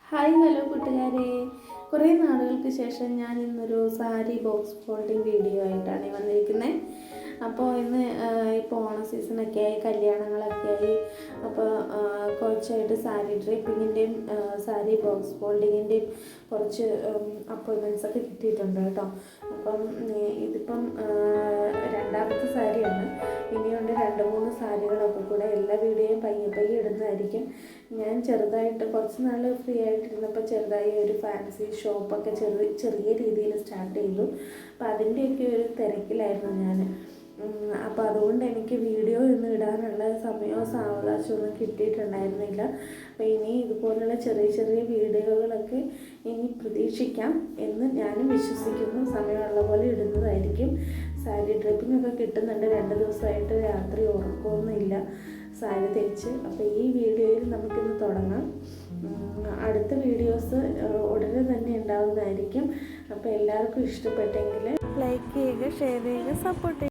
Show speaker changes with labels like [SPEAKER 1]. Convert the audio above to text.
[SPEAKER 1] Hi hello കൂട്ടുകാരെ, കുറേ നാളുകൾക്ക് ശേഷം ഞാൻ ഇന്നൊരു സാരി ബോക്സ് ഫോൾഡിങ് വീഡിയോ ആയിട്ടാണ് വന്നിരിക്കുന്നത്. അപ്പോൾ ഇന്ന് ഇപ്പോൾ ഓണ സീസണൊക്കെ ആയി, കല്യാണങ്ങളൊക്കെ ആയി. അപ്പോൾ കുറച്ചായിട്ട് സാരി ഡ്രേപ്പിങ്ങിൻ്റെയും സാരി ബോക്സ് ഫോൾഡിങ്ങിൻ്റെയും കുറച്ച് അപ്പോയിൻമെൻറ്റ്സൊക്കെ കിട്ടിയിട്ടുണ്ട് കേട്ടോ. അപ്പം ഇതിപ്പം രണ്ടാമത്തെ സാരിയാണ്. ഇനിയുണ്ട് 2-3 സാരികളൊക്കെ കൂടെ. എല്ലാ വീഡിയോയും പയ്യെ ഇടുന്നതായിരിക്കും. ഞാൻ ചെറുതായിട്ട് കുറച്ച് നാൾ ഫ്രീ ആയിട്ടിരുന്നപ്പോൾ ചെറുതായി ഒരു ഫാൻസി ഷോപ്പൊക്കെ ചെറിയ രീതിയിൽ സ്റ്റാർട്ട് ചെയ്തു. അപ്പോൾ അതിൻ്റെയൊക്കെ ഒരു തിരക്കിലായിരുന്നു ഞാൻ. അപ്പോൾ അതുകൊണ്ട് എനിക്ക് വീഡിയോ ഒന്നും ഇടാനുള്ള സമയമോ സാവകാശമൊന്നും കിട്ടിയിട്ടുണ്ടായിരുന്നില്ല. അപ്പോൾ ഇനി ഇതുപോലുള്ള ചെറിയ വീഡിയോകളൊക്കെ ഇനി പ്രതീക്ഷിക്കാം എന്ന് ഞാനും വിശ്വസിക്കുന്നു. സമയമുള്ള പോലെ ഇടുന്നതായിരിക്കും. സാരി ഡ്രൈപ്പിങ്ങൊക്കെ കിട്ടുന്നുണ്ട്. 2 ദിവസമായിട്ട് രാത്രി ഉറക്കമൊന്നുമില്ല സാരി തയ്ച്ച്. അപ്പോൾ ഈ വീഡിയോയിൽ നമുക്കിന്ന് തുടങ്ങാം. അടുത്ത വീഡിയോസ് ഉടനെ തന്നെ ഉണ്ടാകുന്നതായിരിക്കും. അപ്പോൾ എല്ലാവർക്കും ഇഷ്ടപ്പെട്ടെങ്കിൽ ലൈക്ക് ചെയ്യുക, ഷെയർ ചെയ്യുക, സപ്പോർട്ട് ചെയ്യുക.